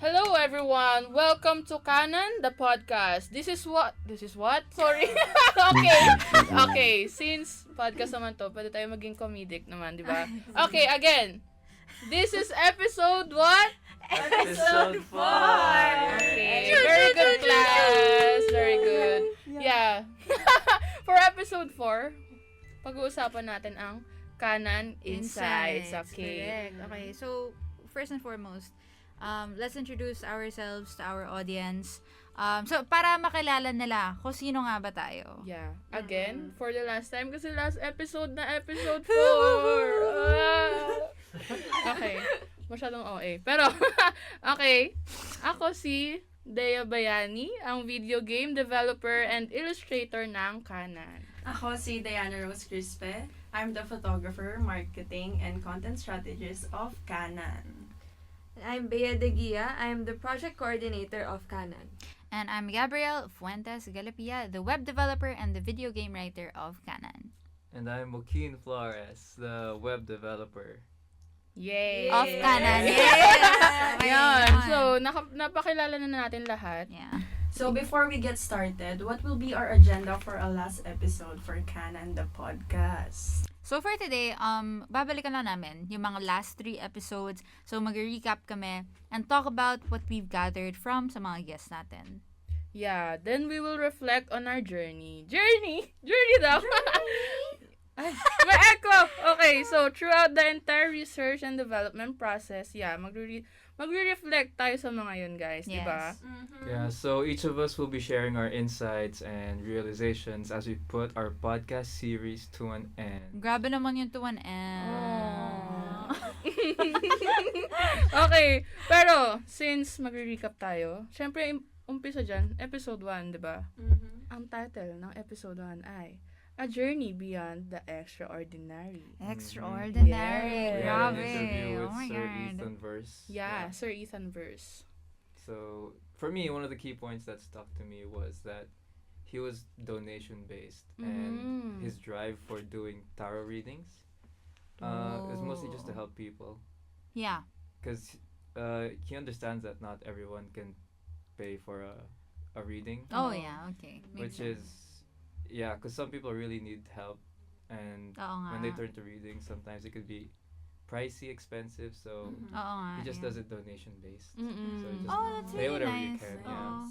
Hello everyone! Welcome to Canon, the podcast. This is what? Sorry. Okay. Okay, since podcast naman to, pwede tayo maging comedic naman, di ba? Okay, again. This is episode what? Episode 4! Okay, very good class. Very good. Yeah. For episode 4, pag-uusapan natin ang Canon Insights. Okay. Correct. Okay, so first and foremost, let's introduce ourselves to our audience. So para makilala nila kung sino nga ba tayo. Yeah. Again, for the last time, kasi last episode na episode 4. Okay. Masyadong OA. Pero, okay. Ako si Dea Bayani, ang video game developer and illustrator ng Canon. Ako si Diana Rose Crispe. I'm the photographer, marketing, and content strategist of Canon. I'm Bea De Guia. I'm the project coordinator of Canon. And I'm Gabrielle Fuentes Galapia, the web developer and the video game writer of Canon. And I'm Joaquin Flores, the web developer. Yay! Of Canon. Yes! Yes! Ayun. Ayun. So, napakilala na natin lahat. Yeah. So before we get started, what will be our agenda for our last episode for Canon the podcast? So for today, babalikan lang namin yung mga last 3 episodes. So mag-recap kami and talk about what we've gathered from sa mga guests natin. Yeah. Then we will reflect on our journey. Journey daw. Ay, may echo! Okay, so throughout the entire research and development process, yeah, magre-reflect tayo sa mga yun, guys, di ba? Yeah, so each of us will be sharing our insights and realizations as we put our podcast series to an end. Grabe naman yung to an end. Aww. Okay, pero since magre-recap tayo, syempre umpisa dyan, episode 1, di ba? Ang title ng episode 1 ay A Journey Beyond the Extraordinary. Extraordinary. Yeah. We had Grabe. an interview with Oh my Sir God. Ethan Verse. Yeah, Sir Ethan Verse. So for me, one of the key points that stuck to me was that he was donation based and his drive for doing tarot readings is mostly just to help people Yeah. because he understands that not everyone can pay for a reading. Oh, yeah. Okay. Which Makes sense. is because some people really need help, and Oo nga. when they turn to reading, sometimes it could be pricey, expensive. So Oo nga. he just yeah. does it donation based. Mm-mm. So you just Oh, that's pay really whatever you nice. can. Oo. Yeah.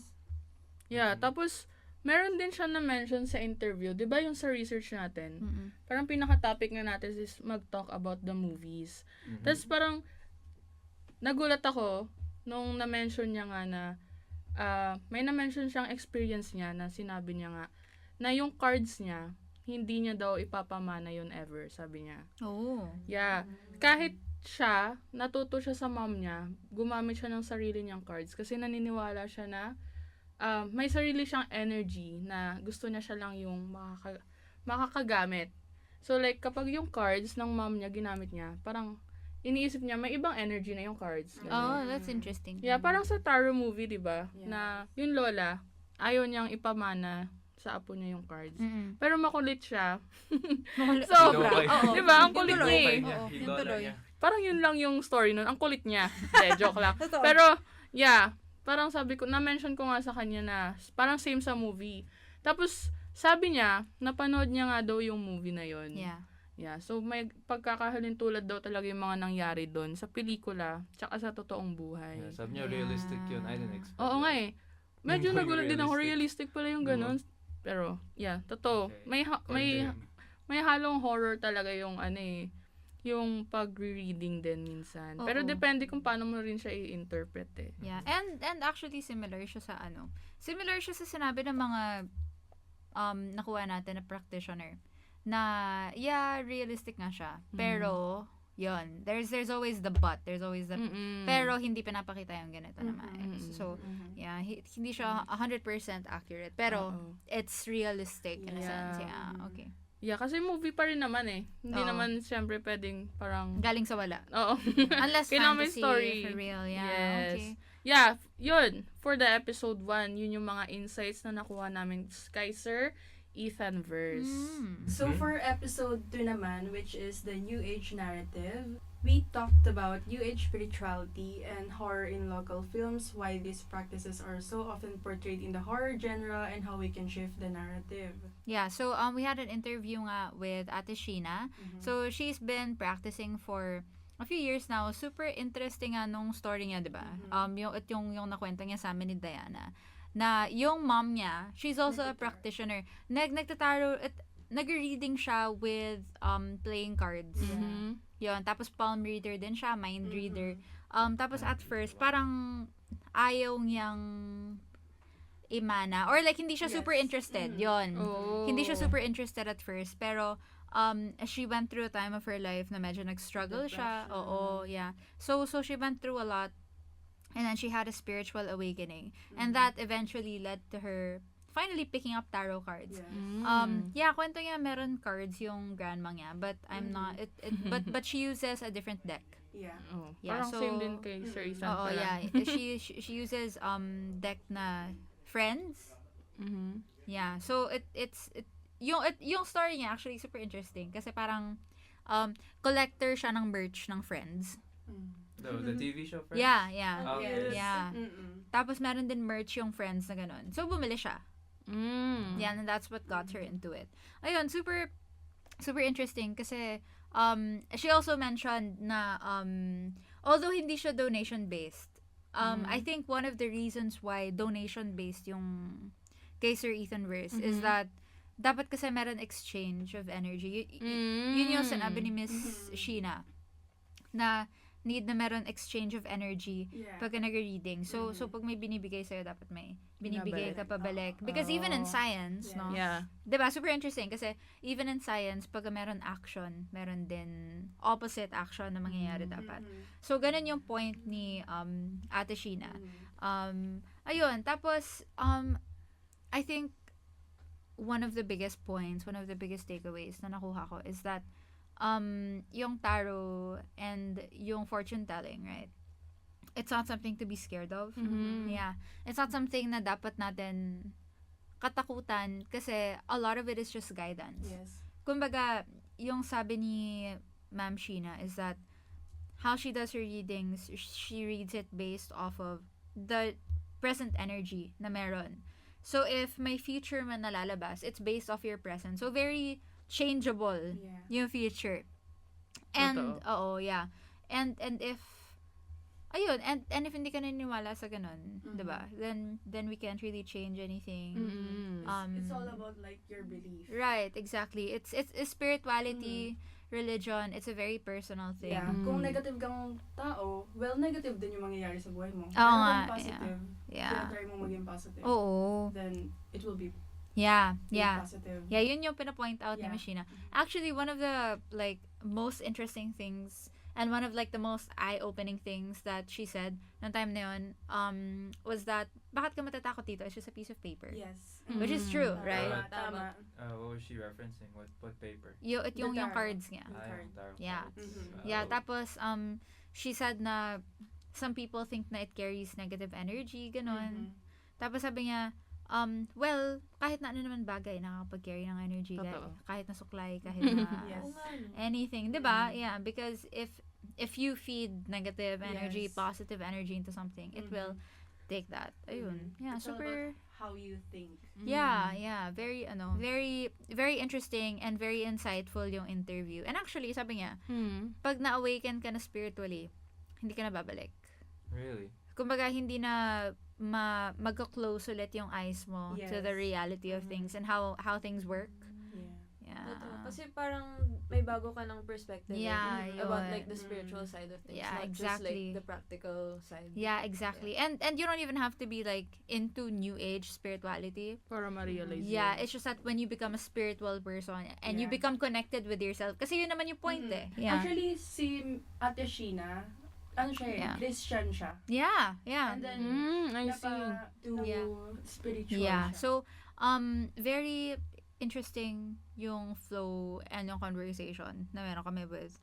Yeah, tapos meron din siya na-mention sa interview, 'di ba yung sa research natin? Mm-mm. Parang pinaka-topic na natin is mag-talk about the movies. Mhm. Tapos parang nagulat ako nung na-mention niya nga na may na-mention siyang experience niya na sinabi niya nga na yung cards niya, hindi niya daw ipapamana yun ever, sabi niya. Oh. Yeah. Kahit siya, natuto siya sa mom niya, gumamit siya ng sarili niyang cards kasi naniniwala siya na may sarili siyang energy na gusto niya siya lang yung makakagamit. So like, kapag yung cards ng mom niya ginamit niya, parang iniisip niya may ibang energy na yung cards. Ganun. Oh, that's interesting. Yeah, parang sa tarot movie, di ba? Yeah. Na yung lola, ayaw niyang ipamana sa apo niya yung cards. Mm-mm. Pero makulit siya. Makulit. Sobra. Hinuhukay. Oo. Di ba? Ang kulit Yung niya tuloy. eh. niya, Oo, yung hilola tuloy. niya. Parang yun lang yung story nun. Ang kulit niya. Hindi, joke lang. Totoo. Pero, yeah. Parang sabi ko, na-mention ko nga sa kanya na parang same sa movie. Tapos, sabi niya, napanood niya nga daw yung movie na yun. Yeah. Yeah. So, may pagkakahalin tulad daw talaga yung mga nangyari doon sa pelikula, tsaka sa totoong buhay. Yeah, sabi niya Yeah. realistic yun. I didn't expect Oo nga that. eh. Medyo Yung nagulat din ako. realistic. Realistic pala yung ganun. Pero, yeah, totoo. Okay. May According halong horror talaga yung yung pag-reading din minsan. Pero Oo. depende kung paano mo rin siya i-interpret eh. Yeah. And actually similar siya sa Similar siya sa sinabi ng mga nakuha natin na practitioner na yeah, realistic nga siya. Pero yun, there's always the but. There's always the Mm-mm. pero hindi pinapakita yung ganito na Mm-mm. maayos. So, yeah, hindi siya 100% accurate. Pero Oo. it's realistic in a sense. Yeah. Yeah, okay. Yeah, kasi movie pa rin naman eh. Hindi Oo. naman siyempre pwedeng parang Galing sa wala. oo. Unless Kailangan may fantasy story. for real. Yeah, Yes. okay. Yeah, yun. For the episode 1, yun yung mga insights na nakuha namin kay Sir Ethan Verse. So for episode 2 naman, which is the New Age narrative, We talked about New Age spirituality and horror in local films, why these practices are so often portrayed in the horror genre, and how we can shift the narrative. Yeah, so we had an interview nga with Ate Sheena. So she's been practicing for a few years now. Super interesting nga nung story niya, 'di ba? Yung nakwento niya sa amin ni Diana na yung mom niya, she's also a practitioner. Nagtataro at nag-reading siya with playing cards. Mhm. Yun, tapos palm reader din siya, mind reader. Tapos at first, parang ayaw niyang imana. Or like, hindi siya super Yes. interested. Yun. Oh. Hindi siya super interested at first. Pero, she went through a time of her life na medyo nag-struggle siya. Depression. Oo, yeah. So she went through a lot. And then she had a spiritual awakening. And that eventually led to her finally picking up tarot cards. Yes. Yeah, kwento niya meron cards yung grandma niya, but I'm not but she uses a different deck. Yeah. Oh, Yeah, parang so- same din kay Sir Ethan Oo, pala. yeah. She uses deck na Friends. Mhm. Yeah. So yung story niya actually super interesting kasi parang collector siya ng merch ng Friends. The TV show, Friends? Yeah, yeah. Oh, Yes. Yeah. Tapos meron din merch yung Friends na ganun. So bumili siya. Mm. Yeah, and that's what got her into it. Ayun, super interesting kasi she also mentioned na although hindi siya donation based, I think one of the reasons why donation based yung kay Sir Ethan verse is that dapat kasi meron exchange of energy. Yun yung sinabi ni Miss Sheena na need na meron exchange of energy Yeah. pag nag-reading. So pag may binibigay sa'yo, dapat may binibigay ka Binabalik. pabalik. Because even in Oh. science, no? Yeah. Diba? Super interesting kasi even in science, pag meron action, meron din opposite action na mangyayari dapat. So, ganun yung point ni Ate Sheena. Ayun. Tapos, I think one of the biggest points, one of the biggest takeaways na nakuha ko is that yung tarot and yung fortune telling, right? It's not something to be scared of. Mhm. Yeah. It's not something na dapat natin katakutan kasi a lot of it is just guidance. Yes. Kumbaga, yung sabi ni Ma'am Sheena is that how she does her readings, she reads it based off of the present energy na meron. So, if may future man nalalabas, it's based off your present. So, very changeable Yeah. yung future. And, Totoo. yeah. And if, ayun, and if hindi ka naniniwala sa ganun, diba? Then we can't really change anything. Mm-mm. It's all about like your belief. Right, exactly. It's spirituality, religion, it's a very personal thing. Yeah. Kung negative kang tao, well, negative din yung mangyayari sa buhay mo. Oo Pero nga, kung positive, Yeah. try mo maging positive, Oo. then it will be Yeah, yeah. positive. Yeah, yun yung pinapoint out ni Yeah. Machina. Actually, one of the like most interesting things and one of like the most eye-opening things that she said nung time na yun was that bakit ka matatakot dito? It's just a piece of paper. Yes. Which is true, right? Tama. What was she referencing? What paper? Yung tarot. cards nga. Yung Tarot Yeah. cards. Yeah, Oh. tapos she said na some people think na it carries negative energy, ganon. Tapos sabi niya, well, kahit na ano naman bagay nakakapag-carry ng energy, Totoo. kahit na suklay, kahit na Yes. anything, 'di ba? Yeah, because if you feed negative energy, Yes. positive energy into something, it will take that. Ayun. Yeah, It's all super about how you think. yeah, very very interesting and very insightful yung interview. And actually, sabi niya, Mm. pag na-awaken ka na spiritually, hindi ka na babalik. Really? Kumbaga, hindi na magka-close ulit yung eyes mo to the Yes. reality of things and how things work. Yeah. Totoo. Yeah. Kasi parang may bago ka ng perspective Yeah, about yun. like the spiritual side of things, Yeah, not just exactly. like the practical side. Yeah, exactly. And you don't even have to be like into new age spirituality. Para ma-realize Yeah, yun. it's just that when you become a spiritual person and you Yeah. become connected with yourself, kasi yun naman yung point eh. Yeah. Actually, si Ate Sheena, ano siya Yeah. Christian siya. Yeah, yeah. And then, I see. to Yeah. spiritual Yeah. siya. So, very interesting yung flow and yung conversation na meron kami with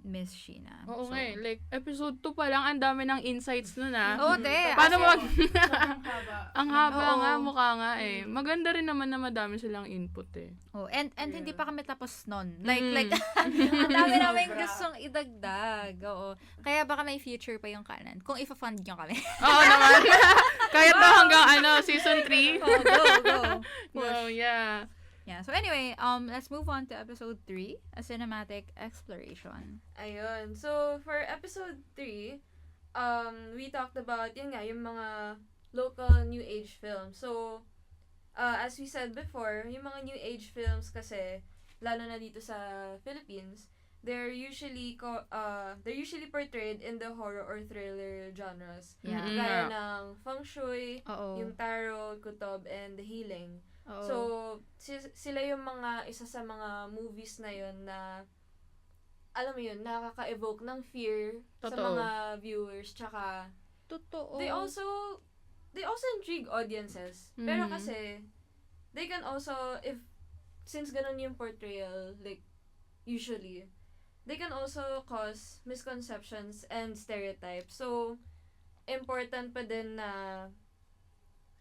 Miss Sheena. Oo So, nga eh. Like, episode 2 pa lang, ang dami ng insights nun ah. Oo, te. Paano As mag... in, Sobrang haba. ang haba Oo. nga, mukha nga eh. Maganda rin naman na madami silang input eh. oh, and Yeah. hindi pa kami tapos nun. Like, Mm. ang dami namin Sobra. gustong idagdag. Oo. Kaya baka may future pa yung kanan. Kung ifa-fund nyo kami. Oo naman. Kaya to hanggang season 3. Oh, go. Oh, yeah. Yeah. So anyway, let's move on to episode 3, a cinematic exploration. Ayun. So, for episode 3, we talked about, yun nga, yung mga local New Age films. So, as we said before, yung mga New Age films kasi, lalo na dito sa Philippines, they're usually portrayed in the horror or thriller genres. Yeah. Mm-mm. Gaya ng feng shui, Oo. yung tarot, kutob, and the healing. Oo. So, sila yung mga, isa sa mga movies na yun na, alam mo yun, nakaka-evoke ng fear sa Totoo. mga viewers, tsaka, Totoo. they also intrigue audiences. Pero Mhm. kasi, they can also, since ganun yung portrayal, like, usually, they can also cause misconceptions and stereotypes. So, important pa din na,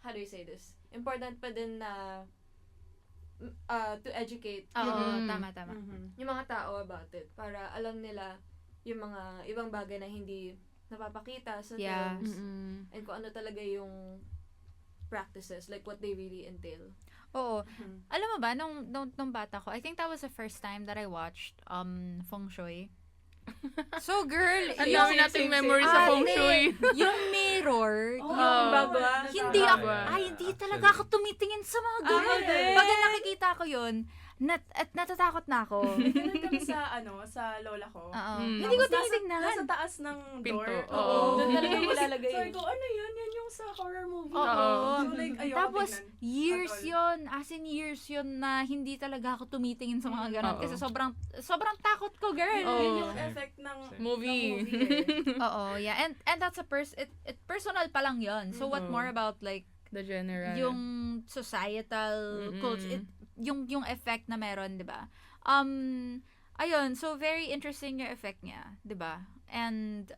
how do you say this? Important pa din na to educate Oo, Mm. tama. yung mga tao about it para alam nila yung mga ibang bagay na hindi napapakita sa Yeah. films Mm-mm. and kung ano talaga yung practices, like what they really entail. Oo. Mhm. Alam mo ba, nung bata ko, I think that was the first time that I watched feng shui. So, girl, Ang yung, dami nating memory sa feng Ate, shui. yung mirror, Oh, yung baba. hindi Baba. ako, hindi Actually. talaga ako tumitingin sa mga ganun. din. Pag nakikita ko yun, at natatakot na ako. Ganun kami sa lola ko. Oo. Mm. Hindi ko Tapos tinitignan. Nasa taas ng Pinto. door. Oo. Doon talaga yung ilalagay. Sabi ko, ano yun? Yan yung sa horror movie. Oo. So, like, ayoko Tapos, tingnan. years At all. yon, as in years yon na hindi talaga ako tumitingin sa mga ganun. Oo. Kasi sobrang takot ko, girl. Oo. Yun yung effect ng Movie. ng movie eh. Oo, yeah. And that's it personal pa lang yon. So, what Mhm. more about, like, The general. yung societal Mm-mm. culture, yung effect na meron, di ba? Ayun, so very interesting yung effect niya, di ba? And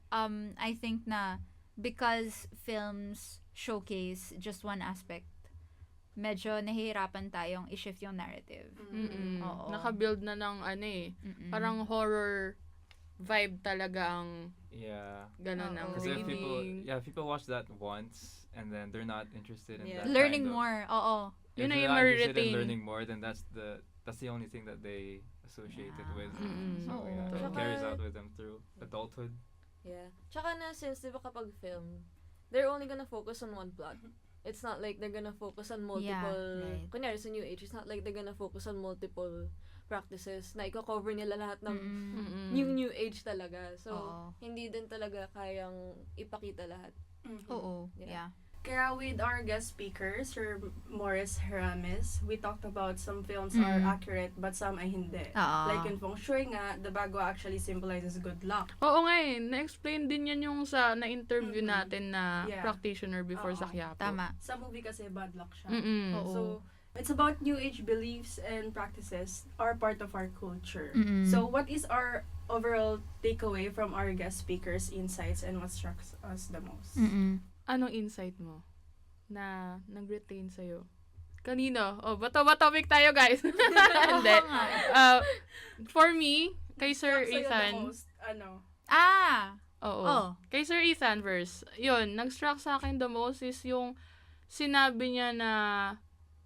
I think na because films showcase just one aspect, medyo nahihirapan tayong i-shift yung narrative. Mm-mm. Oo. Naka-build na ng Mm-mm. parang horror vibe talaga ang Yeah. ganun ang Oo. Because reading. if people watch that once and then they're not interested in Yeah. that Learning kind of, more, oo. Yun if na they're yung not interested in ma-retain. learning more, then that's the only thing that they associate it with. Mm-mm. So Oo. yeah, it Tsaka- carries out with them through adulthood. Yeah. Tsaka na, since diba kapag film, they're only gonna focus on one plot. It's not like they're gonna focus on multiple, right. kunyari sa New Age, it's not like they're gonna focus on multiple practices na i-cover nila lahat ng Mm-mm. Mm-mm. New Age talaga. So, Oo. hindi din talaga kayang ipakita lahat. Mhm. Oo, Yeah. yeah. Kaya with our guest speaker, Sir Morris Herames, we talked about some films are Mm. accurate but some ay hindi. Oo. Like in Feng Shui nga, the bagwa actually symbolizes good luck. Oo nga eh. Na-explain din yan yung sa na-interview Mhm. natin na Yeah. practitioner before Oo. sa Quiapo. Tama. Sa movie kasi bad luck siya. Mm-mm. Oo. So, it's about New Age beliefs and practices are part of our culture. Mm-mm. So, what is our overall takeaway from our guest speakers' insights and what struck us the most? Mm-mm. Anong insight mo na nag-retain sa'yo? Kanino? Oh, bato topic tayo, guys. Hindi. Oo nga. For me, kay Sir Struck sa'yo the Ethan, most, ano? oo. Oh. Kay Sir Ethan verse, yun, nag-struck sa akin the most is yung sinabi niya na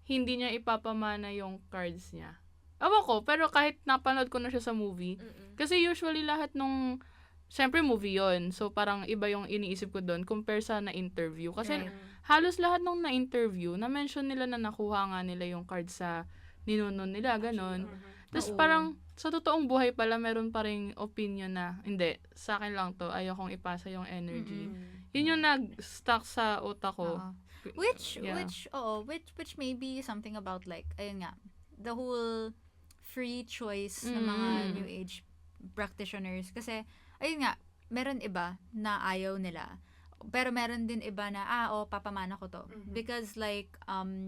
hindi niya ipapamana yung cards niya. Ewan ko, pero kahit napanood ko na siya sa movie, kasi usually lahat nung, syempre movie yon. So parang iba yung iniisip ko doon compare sa na-interview. Kasi Right. halos lahat nung na-interview, na-mention nila na nakuha nga nila yung cards sa ninunon nila, ganon. Tapos Oo. parang sa totoong buhay pala, meron pa ring opinion na, hindi, sa akin lang to, ayokong ipasa yung energy. Yun yung nag-stuck sa utak ko. Oo. Which Yeah. which may be something about, like, ayun nga, the whole free choice ng mga Mm. New Age practitioners. Kasi, ayun nga, meron iba na ayaw nila. Pero meron din iba na, papamana ko to. Mhm. Because, like,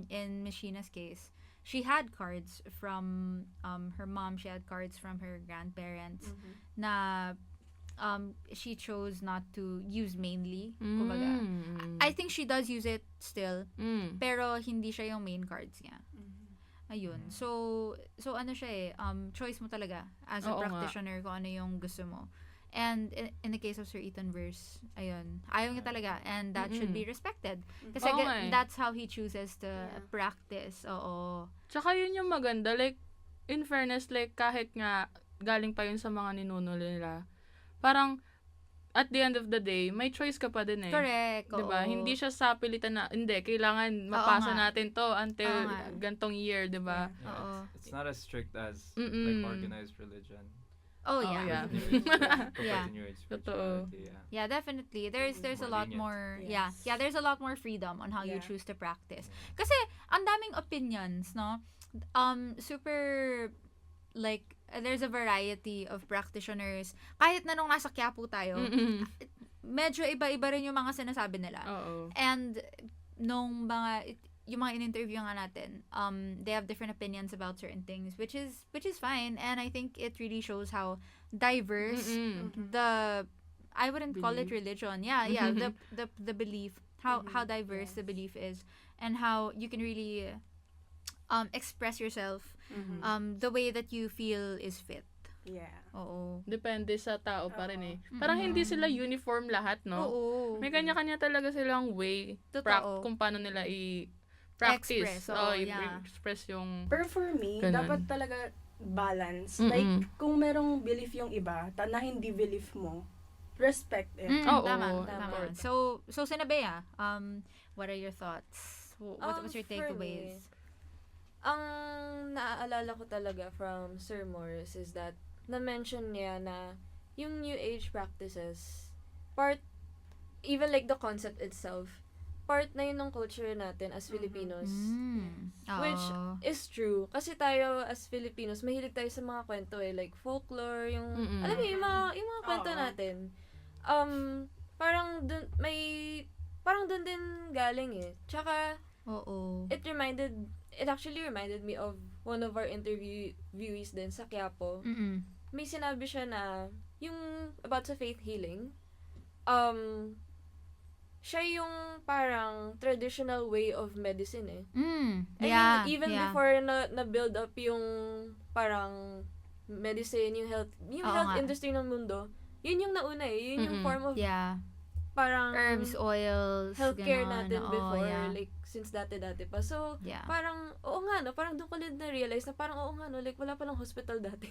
in Miss Sheena's case, she had cards from her mom, she had cards from her grandparents na she chose not to use mainly. Kumbaga, I think she does use it still, pero hindi siya yung main cards niya. Ayun. So ano siya choice mo talaga as a Oo nga. practitioner kung ano yung gusto mo. And in the case of Sir Ethan Verse, ayun, ayaw niya talaga, and that should be respected. Kasi Oo nga eh. that's how he chooses to practice. Oo. Tsaka yun yung maganda, like, in fairness, like, kahit nga galing pa yun sa mga ninuno nila, parang, at the end of the day, may choice ka pa din eh. Correct. Diba? Oo. Hindi siya sa pilitan na, hindi, kailangan mapasa nga. natin to until Oo nga. gantong year, diba? Yeah, Oo. it's not as strict as Mm-mm. like organized religion. Oh, Oh, yeah. yeah. Compared Yeah. to New Age Totoo. spirituality, yeah. Yeah, definitely. There's a More lot lenient. more, Yes. yeah, there's a lot more freedom on how you Yeah. choose to practice. Kasi ang daming opinions, no? Super like there's a variety of practitioners. Kahit na nung nasa Quiapo tayo, Mm-mm. medyo iba-iba rin yung mga sinasabi nila. Oo. And yung mga in-interview nga natin, they have different opinions about certain things, which is fine, and I think it really shows how diverse Mm-mm. the I wouldn't call it Belief. religion. Yeah, the belief, how diverse the belief is, and how you can really express yourself the way that you feel is fit. Yeah. Oo. Depende sa tao pa rin eh. Oo. Parang Mm-mm. hindi sila uniform lahat, no? Oo. May kanya-kanya talaga silang way Totoo. kung paano nila i-practice. Express, oo, yeah. I-express yung... Pero for me, Ganun. dapat talaga balance. Mm-mm. Like, kung merong belief yung iba, na hindi belief mo, respect it. Oo, tama. important. So Sinabea, what are your thoughts? What's your For takeaways? me, ang naaalala ko talaga from Sir Morris is that na-mention niya na yung New Age practices, even like the concept itself, part na yun ng culture natin as Filipinos. Which is true. Kasi tayo as Filipinos, mahilig tayo sa mga kwento like folklore, yung, Mm-mm. alam mo, yung mga kwento Oo. natin. Parang dun din galing eh. Tsaka, Oo. it actually reminded me of one of our interviewees din sa Quiapo. May sinabi siya na, yung about sa faith healing, siya yung parang traditional way of medicine eh. I Yeah. mean, even yeah. before na-build up yung parang medicine, yung health Oo health nga. industry ng mundo, yun yung nauna eh. Yun yung Mm-mm. form of Yeah. parang Herbs, oils, healthcare ganon. natin Oo, before, yeah. like, since dati-dati pa. So, Yeah. parang, oo nga, no? Parang doon ko lang na-realize na parang, oo nga, no? Like, wala palang hospital dati.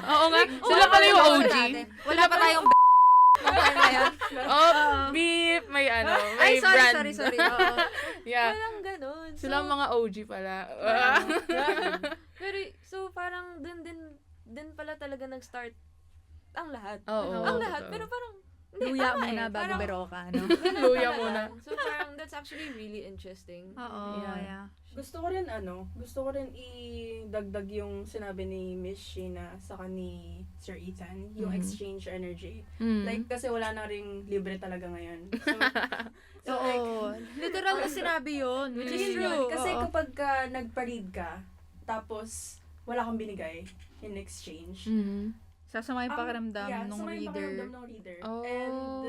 Oo nga, sila pala yung OG. Wala pa tayong Oh, beep, may ano, may Ay, sorry. brand. Oo. Yeah. Walang ganun. Sila ang mga OG pala. Pero, so, parang, din pala talaga nag-start ang lahat. Oo, ang lahat. totoo. Pero parang, hindi, Luya tama muna eh. bago Parang, beroka, no? ganun Luya talaga. muna. So, parang, that's actually really interesting. Oo, Yeah. yeah. Gusto ko rin idagdag yung sinabi ni Miss Sheena sa ni Sir Ethan, yung Mhm. exchange energy. Mm. Like, kasi wala na ring libre talaga ngayon. So, Oo. Literal na sinabi yun, which is yun yun. true. Kasi Oo. kapag nag-parade ka, tapos wala kang binigay in exchange, Mhm. Sasama yung pakiramdam yeah, nung sama yung reader. pakiramdam ng reader. Oh. And,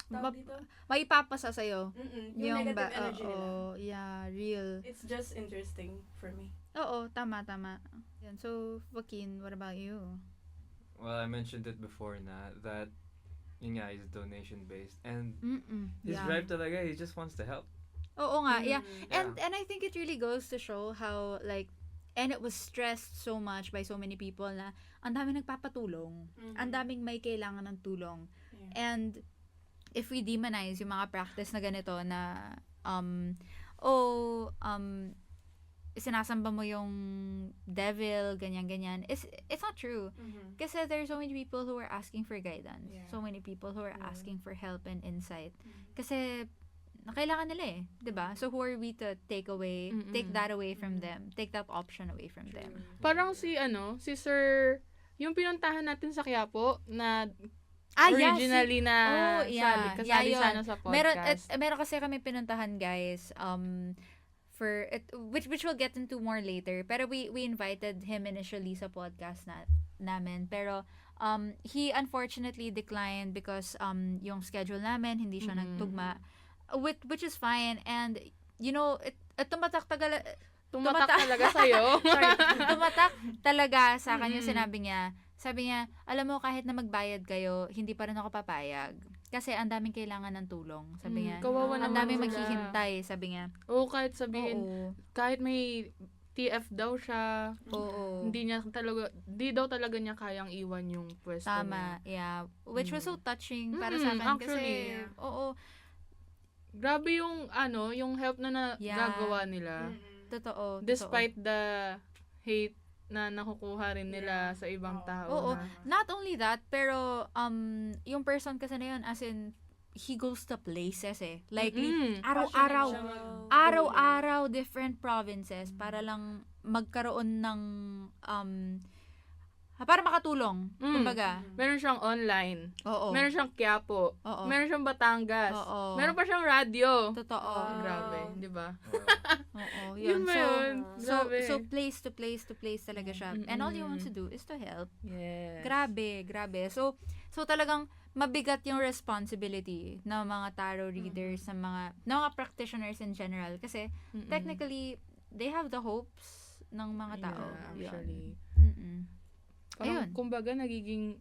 tawag Ma- dito? Maipapasa sa'yo. Yung negative energy nila. Oo, yeah, real. It's just interesting for me. Oo, tama. Yan. So, Joaquin, what about you? Well, I mentioned it before na that yun nga is donation based and his Yeah. drive talaga, he just wants to help. Oo nga, yeah. Mm. And I think it really goes to show how like and it was stressed so much by so many people na ang daming nagpapatulong. Mhm. Ang daming may kailangan ng tulong. Yeah. And if we demonize yung mga practice na ganito na sinasamba mo yung devil, ganyan, it's not true. Mhm. Kasi there's so many people who are asking for guidance. Yeah. So many people who are Yeah. asking for help and insight. Mhm. Kasi kailangan nila eh, 'di ba? So who are we to take that away from them, take that option away from them. Parang si Sir, yung pinuntahan natin sa Quiapo na originally na kasali Yeah, yun. sana sa podcast. Meron kasi kami pinuntahan, guys, for it, which we'll get into more later. Pero we invited him initially sa podcast namin, pero he unfortunately declined because yung schedule namin hindi siya nagtugma, which is fine. And tumatak talaga sa'yo. sorry, tumatak talaga sa akin yung sinabi niya. Sabi niya, alam mo, kahit na magbayad kayo, hindi pa rin ako papayag. Kasi ang daming kailangan ng tulong. Sabi niya, Kawawa ang naman daming sila. maghihintay, sabi niya. Oo, kahit sabihin, Oo. kahit may TF daw siya, Oo. hindi daw talaga niya kayang iwan yung pwesto Tama, niya. yeah. Which was so touching para sa akin. Actually, kasi, oo, Grabe yung yung help na Yeah. gagawa nila. totoo. Despite the hate na nakukuha rin nila sa ibang tao. Oo. na- Not only that, pero yung person kasi na yun, as in, he goes to places eh. Like, araw-araw. Araw-araw, different provinces para lang magkaroon ng para makatulong. Kumbaga. Meron siyang online. Oo. Meron siyang Quiapo. Oo. Meron siyang Batangas. Oo. Meron pa siyang radyo. Totoo. Grabe, di ba? Oo. Yun Yun. ba yun? So, Grabe. so place to place to place talaga siya. And all you want to do is to help. Yes. Grabe. So talagang mabigat yung responsibility ng mga tarot readers, ng mga practitioners in general. Kasi, technically, they have the hopes ng mga tao. Yeah, actually. Mm-mm. Parang, Ayun. kumbaga, nagiging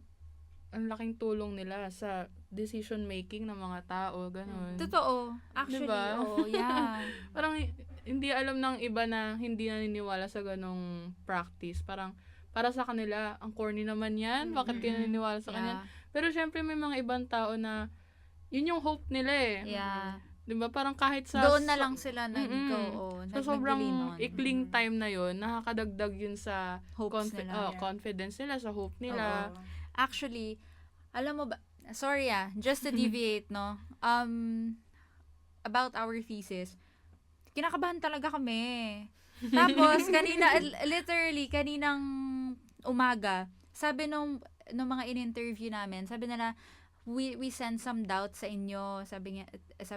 ang laking tulong nila sa decision making ng mga tao, ganun. Totoo. Actually, Diba? oo. Yeah. Parang hindi alam ng iba na hindi naniniwala sa ganong practice. Parang para sa kanila, ang corny naman yan. Bakit kayo naniniwala sa kanya? Pero syempre may mga ibang tao na yun yung hope nila eh. Yeah. Diba? Parang kahit sa... Doon na lang sila Sa sobrang ikling time na yun, nakakadagdag yun sa hopes nila. confidence nila, sa hope nila. Oo. Actually, alam mo ba, sorry just to deviate, no? About our thesis, kinakabahan talaga kami. Tapos, kaninang umaga, sabi nung mga in-interview namin, sabi nila, we send some doubts sa inyo, sabi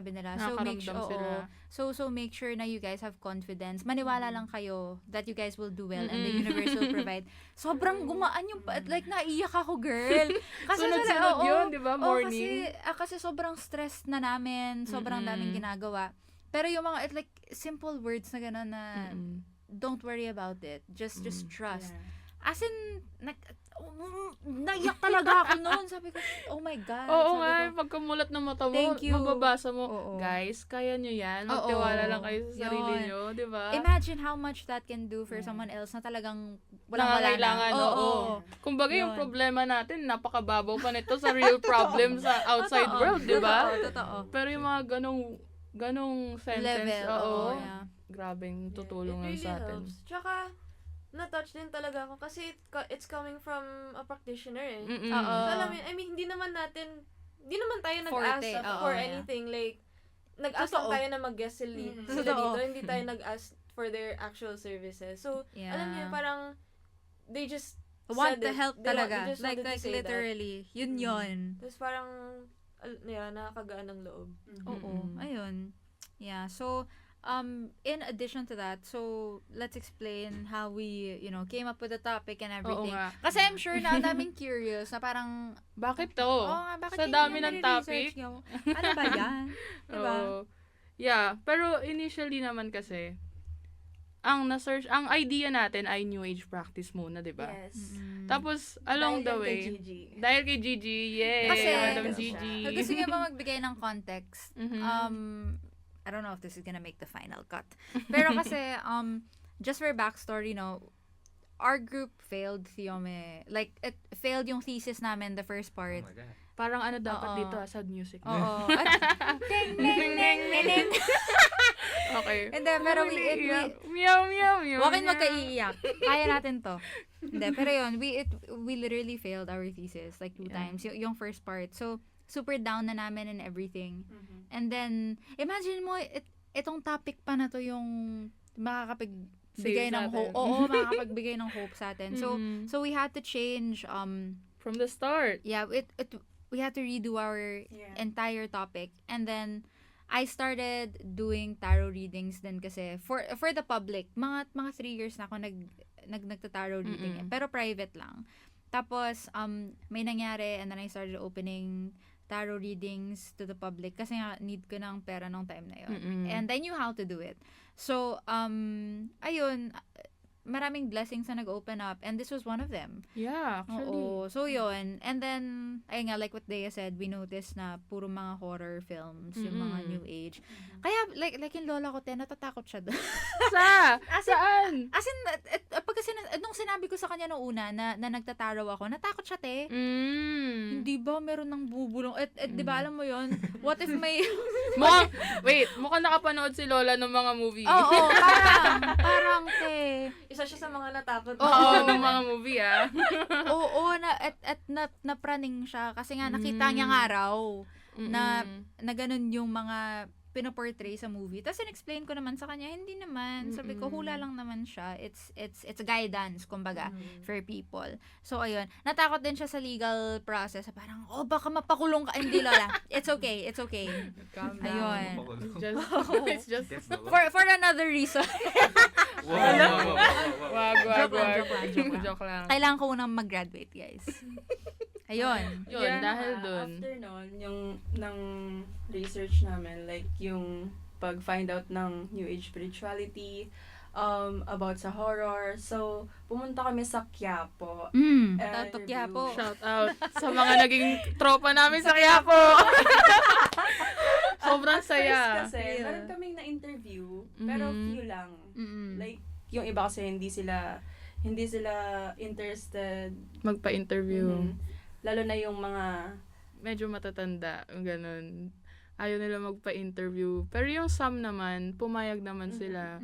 nila. So make Nakakaramdam sure, sila. so make sure na you guys have confidence. Maniwala lang kayo that you guys will do well and the universe will provide. Sobrang gumaan yung, like, naiyak ako, girl. Kasi Sunod-sunod yun, di ba? Morning. kasi sobrang stressed na namin, sobrang daming ginagawa. Pero yung mga, like, simple words na gano'n na, don't worry about it. Just trust. As in, naiyak talaga ako noon. Sabi ko, oh my God. Oo Sabi nga, ko, pagkamulat ng mata mo, Thank you. mababasa mo, Oo. guys, kaya nyo yan. Oo. Magtiwala lang kayo sa sarili Yun. nyo, di ba? imagine how much that can do for someone else na talagang walang-wala na. Nangangailangan, oo. Kumbaga yung Yun. problema natin, napakababaw pa nito sa real problem sa outside Totoo. world, di ba? Totoo. Pero yung mga ganong sentence, Level. oo, Yeah. grabing tutulungan It really sa atin. helps. Tsaka, na-touch din talaga ako kasi it's coming from a practitioner eh. Mm-mm. Oo. So, alam mo yun, I mean, hindi naman tayo nag-ask Forte, oo, for yeah. anything. Like, nag-ask lang Totoo. tayo na mag-guest sila Totoo. dito. Hindi tayo nag-ask for their actual services. So, Yeah. alam niyo, parang, they just Want said to it. help They talaga. just Like wanted to say that. literally. Yun. Tapos parang, nakakagaan ng loob. Oo. Ayun. Yeah. So, in addition to that, so let's explain how we, came up with the topic and Oo everything. nga. Kasi I'm sure na ang daming curious na parang, Bakit to? nga, bakit Sa hindi dami nyo ng nare-research topic. nyo? Ano ba yan? Diba? Oo. Yeah, pero initially naman kasi, ang idea natin ay New Age practice muna, di ba? Yes. Tapos, along the way, dahil kay Gigi, yay! Kasi, Madam kasi Gigi. So, gusto niyo ba magbigay ng context? Mhm. I don't know if this is gonna make the final cut. Pero kasi, just for backstory, our group failed, Fiome. Like, it failed yung thesis namin, the first Oh part. my God. Parang ano dapat Oo. dito, sad music. Oo. At, ding, ding, ding, ding, ding. Okay. Hindi, pero Meow, meow, meow. Huwag kayong magkaiiyak. Kaya natin to. Hindi, pero yun, we literally failed our thesis like 2 times. Yung first part. So, super down na namin and everything. And then, imagine mo, itong topic pa na to yung makakapagbigay Save ng sa hope. atin. Oo, makakapagbigay ng hope sa atin. So, Mhm. so we had to change, From the start. we had to redo our entire topic. And then, I started doing tarot readings din kasi for the public. Mga 3 years na ako nagta-tarot reading. Pero private lang. Tapos may nangyari and then I started opening tarot readings to the public kasi nga need ko ng pera nung time na yun. And I knew how to do it. So ayun, maraming blessings na nag-open up and this was one of them. Yeah, actually. Oo. So, yun. And then, ayun nga, like what Dea said, we noticed na puro mga horror films, yung mga new age. Kaya, like yung lola ko, natatakot siya doon. Saan? As in, pagka nung sinabi ko sa kanya nung una na nagtataraw ako, natakot siya, te. Hindi ba meron ng bubulong? Di ba alam mo yun? What if may... mukhang nakapanood si Lola ng mga movie. Oo, parang, te. Isa siya sa mga natakot. Oo, ng mga movie, Oo, napraning siya. Kasi nga, nakita niya nga raw na ganun yung mga pinoportray sa movie. Tapos in-explain ko naman sa kanya, hindi naman. Sabi ko, hula lang naman siya. It's guidance, kumbaga, for people. So, ayun. Natakot din siya sa legal process. Parang, baka mapakulong ka. Hindi, Lola. It's okay. Calm Ayun. It's just... For another reason. Wag. Joke lang. Kailangan ko unang mag-graduate, guys. Ayun. Yun, dahil dun. After nun, yung ng research namin, like yung pag-find out ng New Age spirituality, about sa horror. So, pumunta kami sa Quiapo. Tato Quiapo. Shout out sa mga naging tropa namin sa Quiapo. Sobrang saya. Kasi, meron kaming na-interview, pero few lang. Like, yung iba kasi hindi sila interested. Magpa-interview. Lalo na yung mga Medyo matatanda, ganun. Ayaw nila magpa-interview. Pero yung Sam naman, pumayag naman sila.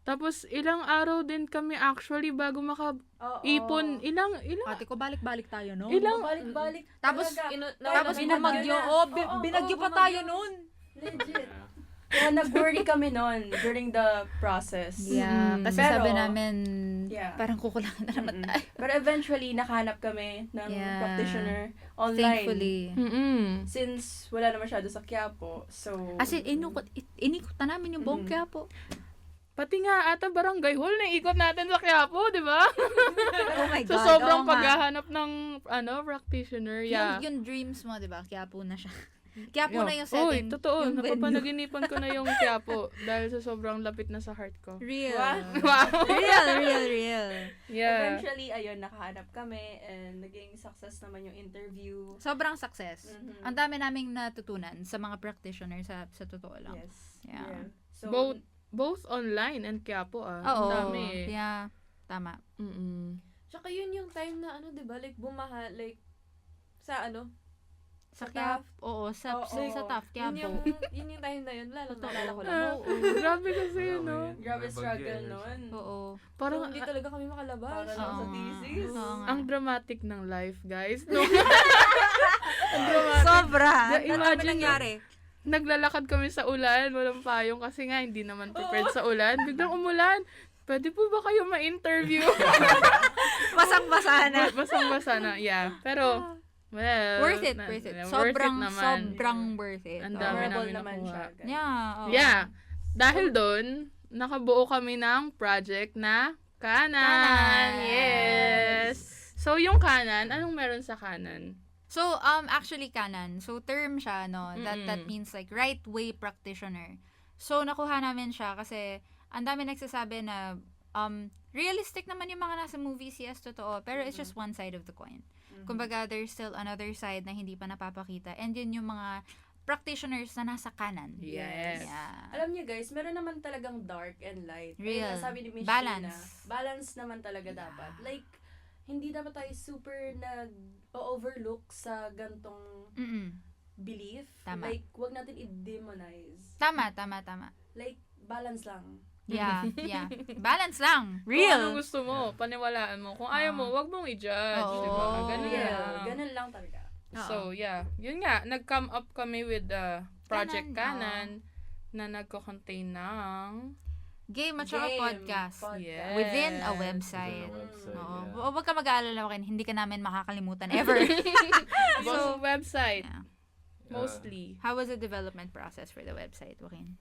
Tapos, ilang araw din kami actually bago maka-ipon. Ilang? Ate ko, balik-balik tayo, no? balik-balik. Tapos, Tapos bumagyo. Binagyo pa tayo nun. Legit. Kaya nag-worry kami nun during the process. Yeah, kasi Pero, sabi namin, yeah. parang kukulangan na naman tayo. Pero eventually, nakahanap kami ng practitioner online. Thankfully. Since wala na masyado sa Quiapo, so... As in, inikutan namin yung buong Quiapo. Pati nga ata barangay hall na ikot natin sa Quiapo, di ba? Oh my So, God. sobrang oo nga. paghahanap ng practitioner. Yeah. Yung dreams mo, di ba? Quiapo na siya. Quiapo na yung setting. Uy, totoo. yung venue. Napapanaginipan ko na yung Quiapo dahil sa sobrang lapit na sa heart ko. Real. Wow. Real. Yeah. Eventually, ayun, nakahanap kami and naging success naman yung interview. Sobrang success. Ang dami naming natutunan sa mga practitioners sa totoo lang. Yes. Yeah. So, Both online and Quiapo Oo. Ang dami eh. Yeah. Tama. Tsaka yun yung time na diba, like bumaha, like sa Sa Quiapo. Oo, sa Taft, Quiapo. Yun yung time na yun. Wala lang, naalala ko lang. Grabe kasi yun, no? grabe struggle nun. Oo. Parang, Hindi talaga kami makalabas. Para lang sa thesis. Oo nga. ang dramatic ng life, guys. No? Sobra. Yeah, Ano imagine nangyari? Naglalakad kami sa ulan, walang payong kasi nga hindi naman prepared sa ulan. Biglang umulan. Pwede po ba kayo ma-interview? Basang-basa na. Basang-basa na, yeah. Pero, well, Worth it. Sobrang naman. worth it. Ang dami Memorable namin naman nakuha. siya. guys. Yeah. oo. Yeah. Dahil doon, nakabuo kami ng project na Kanan. Yes! So, yung Kanan, anong meron sa Kanan? So, actually, Kanan. So, term siya, no? That means like right way practitioner. So, nakuha namin siya kasi ang dami nagsasabi na realistic naman yung mga nasa movies, yes, totoo. Pero it's just one side of the coin. Kumbaga, there's still another side na hindi pa napapakita. And yun yung mga practitioners na nasa kanan. Yes. Yeah. Alam niyo guys, meron naman talagang dark and light. Real. Kaya sabi ni Miss Balance. Sheena, balance naman talaga dapat. Like, hindi dapat tayo super nag-overlook sa gantong belief. Tama. Like, wag natin i-demonize. Tama. Like, balance lang. Yeah. Balance lang. Kung Real. anong gusto mo, paniwalaan mo. Kung ayaw mo, wag mong i-judge. Oo. Diba? Ganun Yeah, lang. ganun lang talaga. So, yeah. Yun nga, nag-come up kami with Project Kanan, Kanan na nagko-contain ng Game at saka Game, podcast. Yes. Within a website. Oo. Yeah. Huwag ka mag-aalala, hindi ka namin makakalimutan ever. so, website. Yeah. Mostly. How was the development process for the website, Joaquin?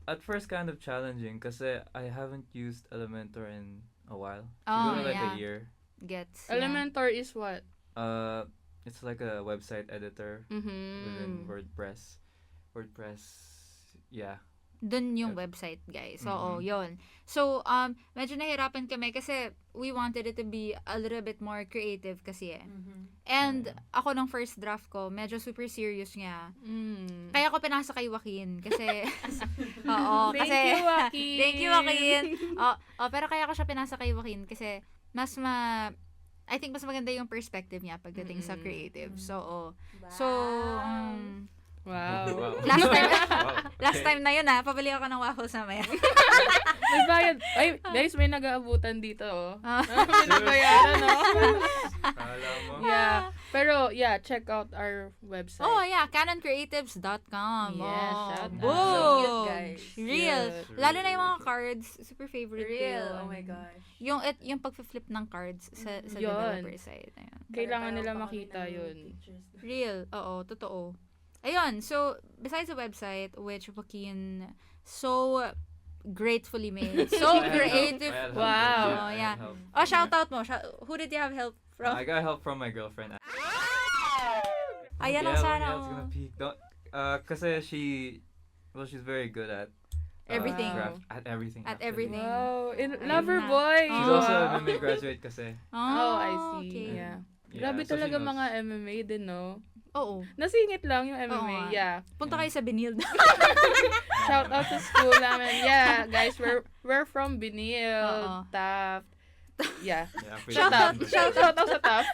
At first kind of challenging kasi I haven't used Elementor in a while. Oh, Siguro like yeah. a year. Gets. Elementor is what? It's like a website editor within WordPress. Yeah. Dun yung Yep. website, guys. Oo, Mhm. yun. So, medyo nahirapan kami kasi we wanted it to be a little bit more creative kasi eh. And ako nung first draft ko, medyo super serious nga. Kaya ako pinasa kay Joaquin kasi oo, Thank kasi you, Joaquin. Thank you, Joaquin. Pero kaya ko siya pinasa kay Joaquin kasi I think mas maganda yung perspective niya pagdating sa creative. So, So, Wow. last time na yun pabili ako ng waffles mamaya. May bayad. Ay, guys, may nag-aabutan dito, oh. Ah. May nagbayaran, no? Kala mo? Yeah. Pero, yeah, check out our website. Oh, yeah, canoncreatives.com. Yes, oh, shout out. boom. So cute, guys. Real. Cute. Lalo na yung mga cards, super favorite ko Real. yun. Oh my gosh. Yung pag-flip ng cards sa Yun. developer side. Ayun. Kailangan Parang nila pa kami makita ng yun. pictures. Real. Oo, totoo. Ayun, so, besides the website, which Joaquin so gratefully made. So I had help. creative. I had help. Wow. I Oh, had yeah. help. Oh, shout out mo. Who did you have help from? I got help from my girlfriend. Ayan yeah, ang sana. I was gonna peek. Don't, kasi she's very good at Everything. at everything. At actually. everything. Wow. Ayun Lover na. boy. She's Oh. also Wow. a MMA graduate kasi. Oh, I see. Okay. Yeah. Yeah, Grabe so she talaga knows. mga MMA din, no? Oo. Nasingit lang yung Oo MMA. nga. Yeah. Punta kayo sa Benil. Shout out sa school namin. Yeah, guys, we're from Binil, Oo. Taft. Yeah. Yeah, Shout out. Shout out sa Taft.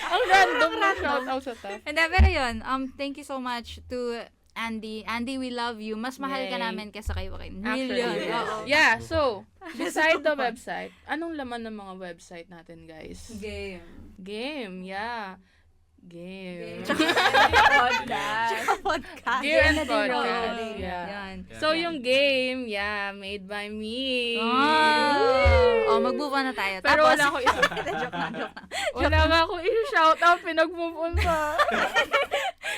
Ang random na shout out sa Taft. Hindi, pero yun, thank you so much to Andy. Andy, we love you. Mas mahal ka Yay. namin kaysa kay Joaquin. Actually, Million. yes. Oo. Yeah, so, beside the website, anong laman ng mga website natin, guys? Game. Game, yeah. Game. Podcast. Podcast. Gear and Yan na din podcast, yun. yeah. Yan. So, yung game, yeah, made by me. Oh, mag-move on na tayo. Pero Tapos, wala ko isa. joke lang. Wala nga akong i-shout out, pinag-move on pa.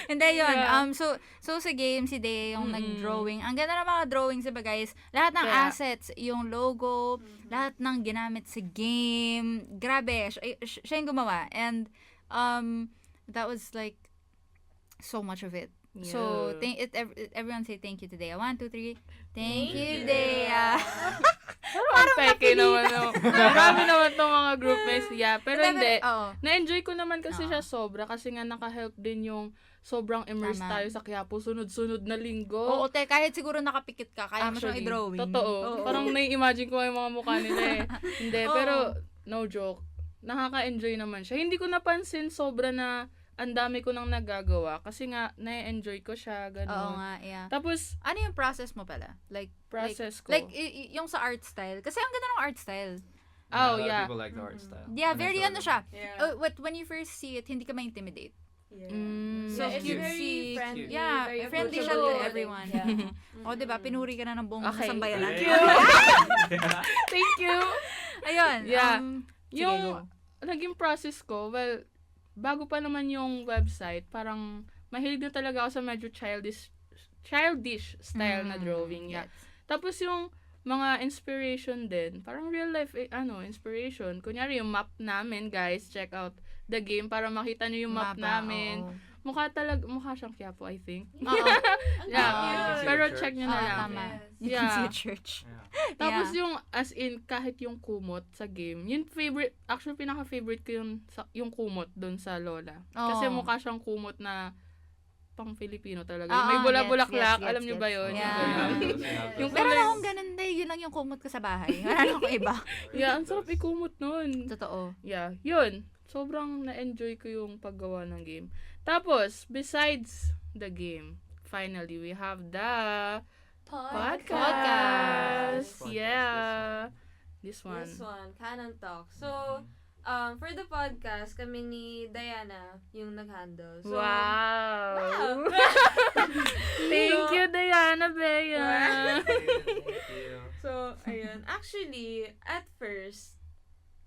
Hindi, yun. Yeah. So sa game, si Day yung nag-drawing. Ang ganda ng mga drawings, diba guys? Lahat ng Kaya- assets, yung logo, lahat ng ginamit sa game. Grabe. Siya yung gumawa. And, that was like, so much of it. So, everyone say thank you to Dea. 1, 2, 3. Thank you, Dea. Parang peke naman. No? Marami naman tong mga group mates. Yeah, pero hindi. Oo. Na-enjoy ko naman kasi Oo. siya sobra. Kasi nga naka-help din yung sobrang immersed Tama. tayo sa Quiapo. Sunod-sunod na linggo. Oo, kahit siguro nakapikit ka, kaya mo siyang Actually, i-drawing. Totoo. Oo. Parang nai-imagine ko yung mga mukha nila eh. Hindi, Oo. pero no joke. Nakaka-enjoy naman siya. Hindi ko napansin sobra na ang dami ko nang nagagawa. Kasi nga, na-enjoy ko siya. Oo Ganun. nga, yeah. Tapos, Ano yung process mo pala? process ko. Like, yung sa art style. Kasi ang ganda ng art style. Oh, a lot of yeah. people like the art style. Yeah, And I very saw ano that. siya. Yeah. When you first see it, hindi ka ma-intimidate. Yeah. Mm. So Yeah, it's cute. very friendly. Yeah, very friendly siya to approachable. everyone. Yeah. O, diba? Pinuri ka na ng buong Okay. sambayan Thank natin. you. Thank you. Ayun. Yeah. Sige, Yung go. naging process ko, well, bago pa naman yung website, parang mahilig na talaga ako sa medyo childish style na drawing. Yeah. Yes. Tapos yung mga inspiration din, parang real life, inspiration. Kunyari yung map namin, guys, check out the game para makita nyo yung map Mapa, namin. oo. Mukha siyang Quiapo, I think. Oo. Yeah. cute. Pero Church. check nyo na Oo, lang. tama. Yes. You Yeah. can see a church. Yeah. Tapos Yeah. yung, as in, kahit yung kumot sa game, yung favorite, actually pinaka-favorite ko yung kumot doon sa Lola. Kasi Oo. mukha siyang kumot na pang Filipino talaga. Oo, May bulaklak, gets, alam niyo ba yun? Yeah. Yung Pero kulay- akong ganun din, yun lang yung kumot ko sa bahay. Wala na akong iba. Yeah, ang sarap ikumot nun. Totoo. Yeah, yun. Sobrang na-enjoy ko yung paggawa ng game. Tapos, besides the game, finally, we have the podcast. Podcast. Yeah. This one. This one, Canon Talk. So, for the podcast, kami ni Diana yung nag-handle. So, Wow. Wow. Thank you, Diana Bea. So, ayun. Actually, at first,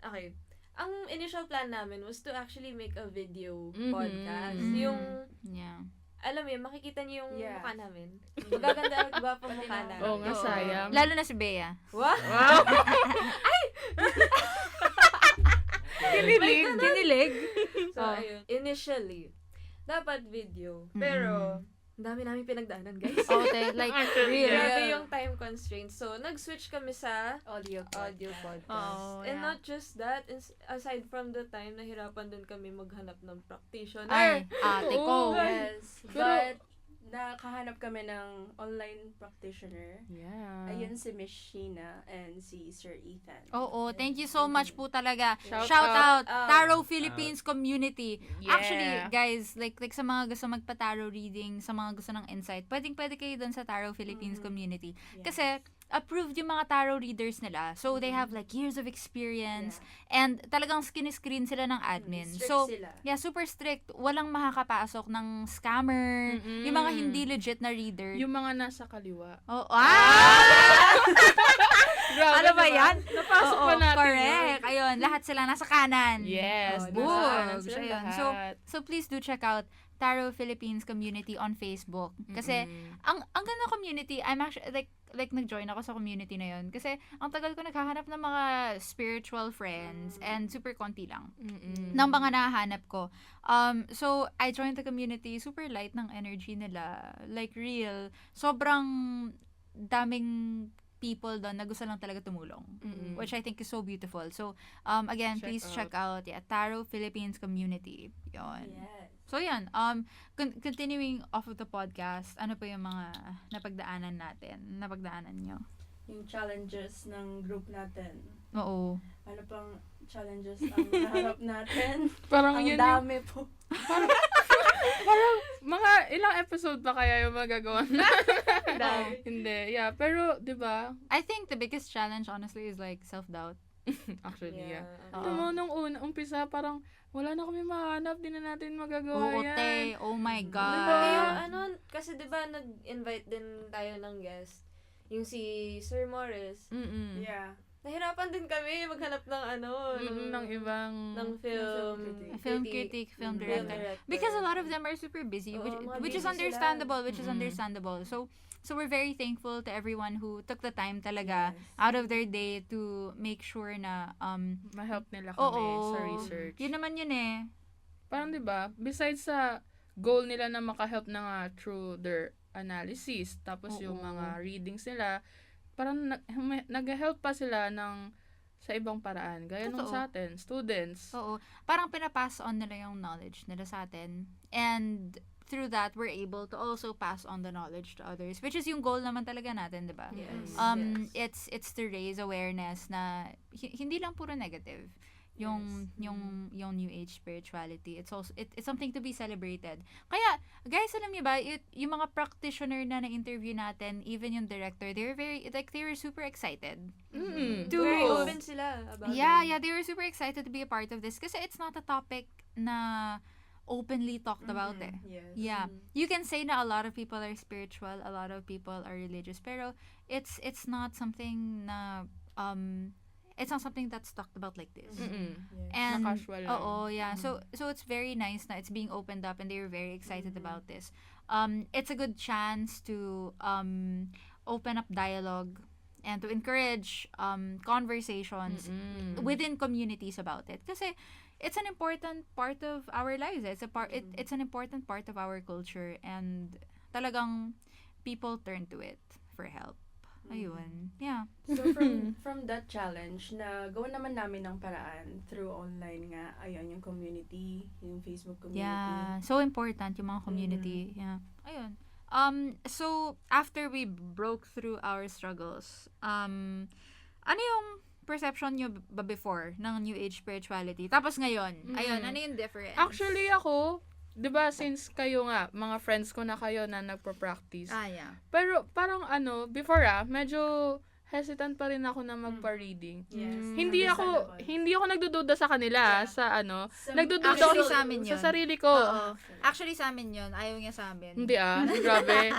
okay, ang initial plan namin was to actually make a video Mhm. podcast. Mhm. Yung, Yeah. alam mo yun, makikita niyo yung Yeah. mukha namin. Magaganda at gwapo Pati mukha na- namin. Oo nga, Oo. sayang. Lalo na si Bea. Wow! Kinilig. So, ayun. Initially, dapat video. Pero, ang dami namin pinagdaanan, guys. Oo, te, like, Actually, real. yeah. Grabe yung time constraints. So, nag-switch kami sa Audio podcast. Oo, And yeah. not just that, aside from the time, nahirapan din kami maghanap ng practitioner. Ay, ate ko. Oo. Yes. But, nakahanap kami ng online practitioner. Yeah. Ayun si Miss Sheena and si Sir Ethan. Oo, thank you so much po talaga. Shout Shout out, out. Taro Philippines community. Yeah. Actually, guys, like sa mga gusto magpa-tarot reading, sa mga gusto ng insight, pwede kayo doon sa Taro Philippines community. Yeah. Kasi approved yung mga tarot readers nila. So they have like years of experience and talagang screen sila ng admin. Strict So sila. yeah, super strict. Walang makakapasok ng scammer, Mm-mm. yung mga hindi legit na reader. Yung mga nasa kaliwa. Oh, Grabe, ano ba diba? yan? Napasok Oo, pa natin correct. Ayun, lahat sila nasa kanan. Yes. Oh, nasa kanan Boom. sila Ayun. lahat. So please do check out Taro Philippines community on Facebook. Kasi Mm-mm. ang ganda ng community, I'm actually like nag-join ako sa community na yun kasi ang tagal ko naghahanap ng mga spiritual friends and super konti lang Mm-mm. ng mga nahanap ko. So I joined the community, super light ng energy nila, like real. Sobrang daming people doon na gusto lang talaga tumulong. Mm-mm. Which I think is so beautiful. So again, Check please out. check out Taro Philippines community. Yon. Yes. So yan, continuing off of the podcast, ano pa yung mga napagdaanan nyo? Yung challenges ng group natin. Oo. Ano pang challenges ang naharap natin? Parang Ang yun yung, dami po. parang mga ilang episode pa kaya yung magagawa na? Hindi, yeah. Pero, di ba? I think the biggest challenge honestly is like self-doubt. Actually, yeah. Oo. Alam mo, nung umpisa, parang wala na kami mahanap, di na natin magagawa Oo, yan. te. Oh my Diba? God. Yung ano, kasi diba nag-invite din tayo ng guest. Yung si Sir Morris. Mm-mm. Yeah. Nahirapan din kami maghanap ng ano, Ng ibang... ng film, Film critic, film Mm. director. Because a lot of them are super busy, Oo, mga which is busy understandable, Mm-mm. So we're very thankful to everyone who took the time talaga Yes. out of their day to make sure na ma-help nila kami oo, sa research. Yun naman yun eh. Parang 'di ba, besides sa goal nila na maka-help na nga through their analysis, tapos yung Oo. mga readings nila, parang nag-help pa sila ng sa ibang paraan. Gaya nung Totoo. sa atin, students. Oo. Parang pinapass on nila yung knowledge nila sa atin. And through that, we're able to also pass on the knowledge to others. Which is yung goal naman talaga natin, di ba? Yes. Yes. It's to raise awareness na hindi lang puro negative. Yung new age spirituality, it's also it's something to be celebrated. Kaya guys, alam niyo ba, yung mga practitioner na interview natin, even yung director, they were super excited. Mm. Very Oo. open sila about Yeah, they were super excited to be a part of this kasi it's not a topic na openly talked about eh. Yes. Yeah. You can say na a lot of people are spiritual, a lot of people are religious, pero it's not something na it's not something that's talked about like this. Mm-mm. Yes. And Na casual lang. oo, yeah. So it's very nice na it's being opened up and they were very excited about this. It's a good chance to open up dialogue and to encourage conversations Mm-mm. within communities about it. Kasi it's an important part of our lives. It's an important part of our culture and talagang people turn to it for help. Ayun. Yeah. So from that challenge, na gawa naman namin ng paraan through online nga, ayun, yung community, yung Facebook community. Yeah. So important yung mga community. Yeah. Ayun. So after we broke through our struggles, ano yung perception nyo ba before ng New Age spirituality? Tapos ngayon, ayun, ano yung difference? Actually ako, 'di ba, since kayo nga, mga friends ko na kayo na nagpo-practice. yeah. Pero parang before medyo hesitant pa rin ako na magpa-reading. Yes. Hindi ako nagdududa sa kanila sa nagdududa Actually, ako sa amin yun. sa sarili ko. Oo. Actually, sa amin yun. Ayaw niya sa amin. Hindi grabe.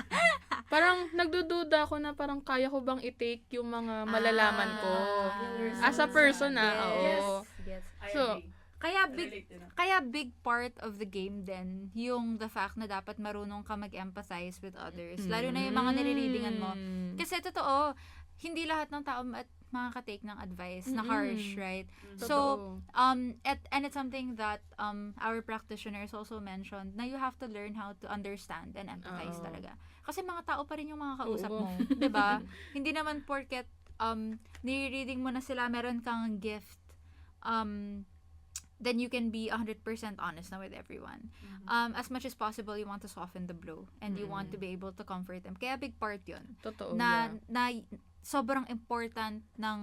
Parang nagdududa ako na parang kaya ko bang i-take yung mga malalaman ko. As a person oo. Yes. I So, agree. Kaya Relate din ako. big part of the game din yung the fact na dapat marunong ka mag-empathize with others. Lalo na yung mga nire-readingan mo. Kasi totoo, hindi lahat ng tao makaka-take ng advice na harsh, right? So, and it's something that our practitioners also mentioned na you have to learn how to understand and empathize talaga. Kasi mga tao pa rin yung mga kausap mo, 'di ba? Hindi naman porket nire-reading mo na sila, meron kang gift, then you can be 100% honest na with everyone. As much as possible, you want to soften the blow and you want to be able to comfort them. Kaya big part yun. Totoo. Na sobrang important ng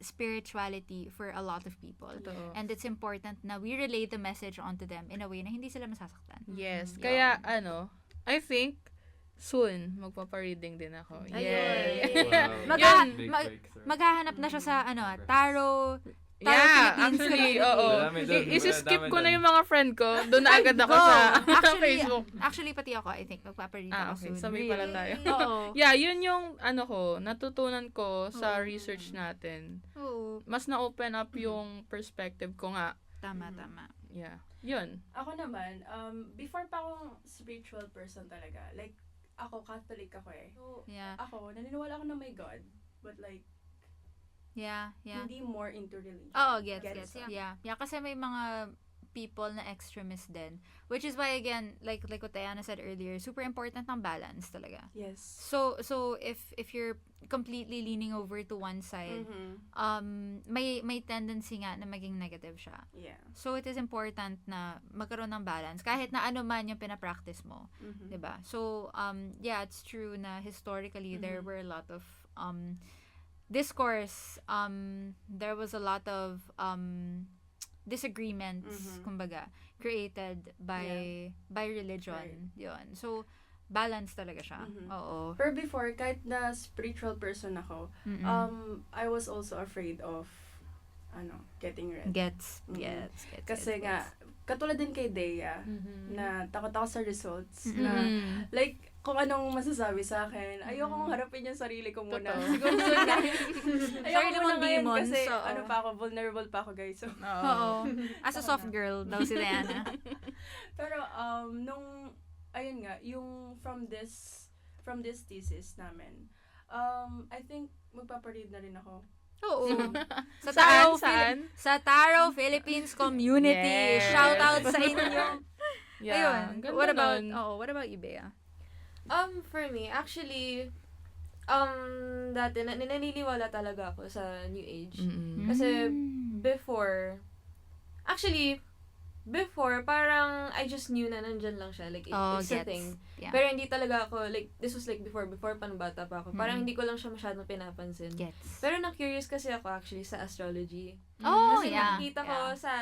spirituality for a lot of people. Totoo. And it's important na we relay the message onto them in a way na hindi sila masasaktan. Yes. Kaya I think soon magpapa-reading din ako. Yes. Wow. Magha- Big mag- breakthrough. Maghahanap na siya sa tarot. Yeah, Philippines actually, community. oo. Madami dun, Isi-skip madami ko na dun. yung mga friend ko. Doon na agad ako Go! sa Actually, Facebook. Actually, pati ako, I think, magpaparead ako Okay. soon. Sabay pala tayo. Oo. Yeah, yun yung natutunan ko sa research natin. Oo. Mas na-open up yung perspective ko nga. Tama. Yeah. Yun. Ako naman, before pa akong spiritual person talaga, like, ako, Catholic ako eh. So, Yeah. ako, naniniwala ako na may God, but like, Yeah. hindi more into religion. Oo, gets. mo? Yeah, kasi may mga people na extremist din. Which is why, again, like what Diana said earlier, super important ng balance talaga. Yes. So if you're completely leaning over to one side, may tendency nga na maging negative siya. Yeah. So it is important na magkaroon ng balance kahit na ano man yung pinapractice mo, 'di ba? So yeah, it's true na historically there were a lot of discourse, there was a lot of disagreements, kumbaga, created by religion. Yun. So, balance talaga siya. Oo. Pero before, kahit na spiritual person ako, I was also afraid of, getting read. Gets. Kasi nga, katulad din kay Dea, na takot ako sa results, na, like, kung anong masasabi sa akin, ayokong harapin yung sarili ko muna. Totoo. Siguro na. Sarili mong demons, Kasi, oo. vulnerable pa ako, guys. So, Oo. As a soft girl daw si Diana. pero, ayun nga, yung from this thesis namin, I think, magpaparead na rin ako. Oo. Saan? Sa Taro Philippines community. Yes. Shout out sa inyo. Yeah. Ayun. Ganda What about you, Bea? For me, actually, dati, naniniwala talaga ako sa New Age. Kasi, before, parang, I just knew na nandyan lang siya. Like, it's a thing. Yeah. Pero hindi talaga ako, like, this was like before pa nung bata pa ako. Parang hindi ko lang siya masyadong pinapansin. Gets. Pero na-curious kasi ako actually sa astrology. Oh, Kasi yeah. nakikita ko sa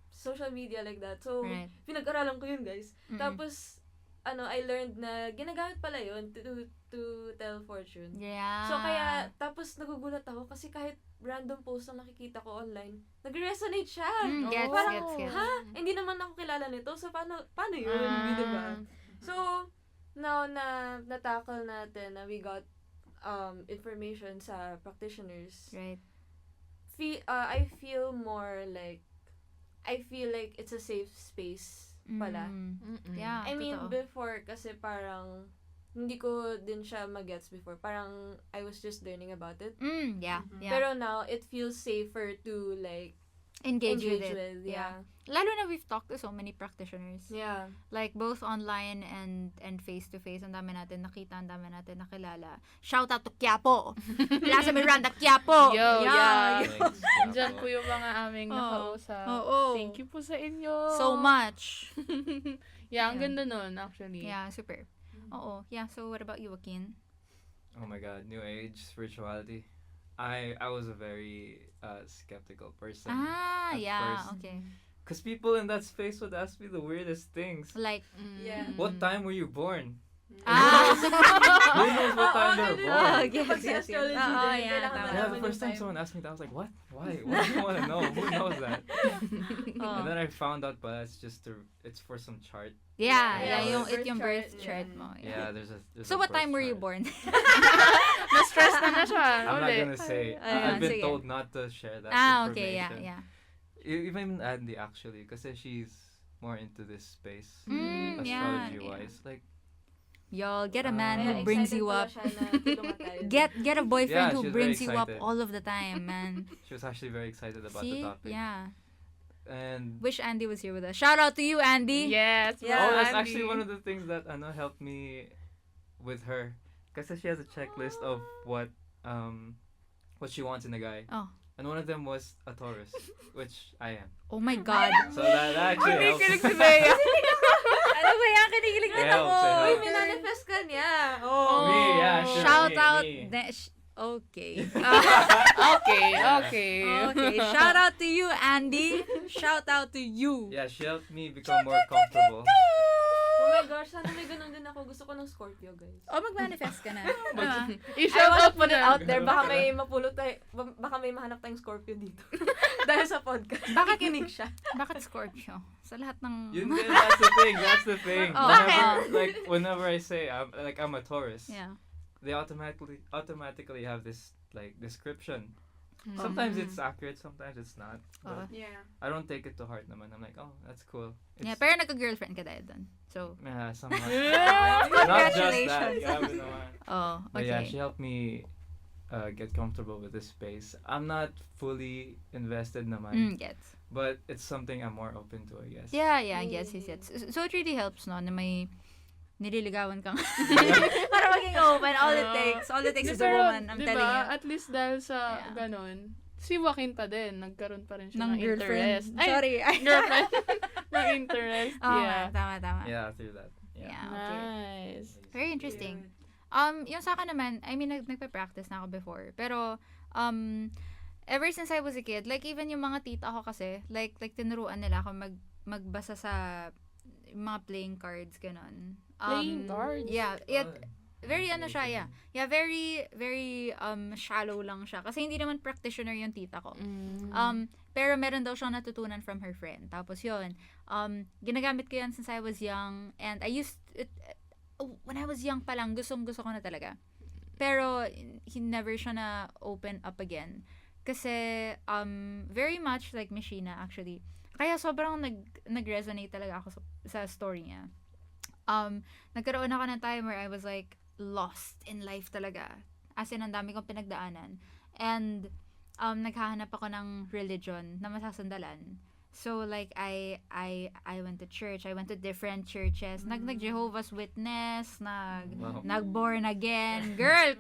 social media like that. So, Right. pinag-aralan ko yun, guys. Tapos, I learned na ginagamit pala yun to tell fortune. Yeah. So, kaya, tapos nagugulat ako kasi kahit random post na nakikita ko online, nag-resonate siya. Gets, Parang, gets. ha? Hindi naman ako kilala nito. So, paano yun? Diba? So, now na na-tackle natin na we got information sa practitioners, Right. I feel like it's a safe space pala. Yeah, I mean, totoo. before, kasi parang, hindi ko din siya mag-gets before. Parang, I was just learning about it. Yeah. Pero now, it feels safer to, like, engage with engage it. with. Yeah. Lalo na we've talked to so many practitioners. Yeah. Like both online and face to face. Ang dami natin nakita, ang dami natin nakilala. Shout out to Quiapo. Plaza Miranda Quiapo. Yo, yeah. Thanks, Diyan Quiapo. po yung mga aming nakausap. Oo. Thank you po sa inyo. So much. Yeah, ang ganda nun, actually. Yeah, super. Oo. Yeah, so what about you, Joaquin? Oh my God, New Age spirituality. I was a very skeptical person. At Yeah, first. okay. Cause people in that space would ask me the weirdest things. Like, Yeah. What time were you born? Ah. Who knows what time they're born? Oh, yes, Kapag sa yes, yes. astrology Oo, din, yeah, kailangan tama. Yeah, malaman the first yung time time. someone asked me that, I was like, what? Why? Why do you want to know? Who knows that? Oh. And then I found out, but it's for some chart. Yeah, Yeah, yung birth yung birth chart, chart yeah. mo. Yeah, there's So a what birth time were you chart. born? Na-stress na siya. I'm not Uli. gonna say. Ayun, I've been sige. told not to share that Okay, yeah, information. yeah. Even Andy actually, because she's more into this space, Yeah, astrology yeah. wise. Like, Y'all, get a man Kaya who brings excited you pala up. siya na tulungan tayo. Get a boyfriend Yeah, who she's brings very you up excited. all of the time, man. she was actually very excited about See? the topic. Yeah. And Wish Andy was here with us. Shout out to you, Andy. Yes. Yeah. that's Andy. actually one of the things that helped me with her, because she has a checklist of what she wants in a guy. Oh. And one of them was a Taurus, which I am. Oh my God. So that actually helps. Kinikilig si Bea. Ano ba yan? Kinikilig It na ako. helps, it Uy, helps. minanifest ka niya. Me, yeah, sure. Shout me, out. me. Okay. Okay, okay. Okay. Shout out to you, Andy. Shout out to you. Yeah, she helped me become more comfortable. Oh my gosh, sana may ganun din ako. Gusto ko ng Scorpio, guys. Oh, mag-manifest ka na. I I-shout wanna out mo put it na. out there. Baka may mapulot tayo. Baka may mahanap tayong Scorpio dito. Dahil sa podcast. Baka kinig siya. Bakit Scorpio? Sa lahat ng... Yun din, that's the thing. That's the thing. Oh, Whenever I say I'm a Taurus, Yeah. they automatically have this like description. Sometimes it's accurate, sometimes it's not. But Yeah. I don't take it to heart naman. I'm like, oh, that's cool. Yeah, pero nagka-girlfriend ka dahil doon. So, Yeah, somewhat. Yeah. Not just that. Congratulations. Grabe naman. oh, But yeah, okay. she helped me get comfortable with this space. I'm not fully invested naman, Gets. but it's something I'm more open to, I guess. Yeah, gets. So it really helps, no, na may nililigawan kang para maging open. All it takes is a Pero, woman. I'm diba, telling you. at least dahil sa Yeah. ganon, si Joaquin pa din, nagkaroon pa rin siya Ng ng girlfriend. interest. Ay, Sorry. girlfriend. ng interest. Oh, Yeah. tama. Yeah, through that. Yeah. Yeah, okay. Nice. Very interesting. Yung sa akin naman, I mean, nagpa-practice na ako before. Pero, ever since I was a kid, like, even yung mga tita ko kasi, like tinuruan nila ako magbasa sa mga playing cards, ganon. Playing cards? Yeah. Very siya, yeah. Yeah, very, very, shallow lang siya. Kasi hindi naman practitioner yung tita ko. Pero meron daw siyang natutunan from her friend. Tapos yun, ginagamit ko yan since I was young. And I used it, when I was young pa lang, gusto ko na talaga. Pero, he never siya na open up again. Kasi, very much like Mishina, actually. Kaya sobrang nag-resonate talaga ako sa story niya. Nagkaroon ako ng time where I was like, lost in life talaga. As in, ang dami kong pinagdaanan. And, naghahanap ako ng religion na masasandalan. So, like, I went to church. I went to different churches. Nag-Jehovah's Witness. Wow. Nag-born again. Girl,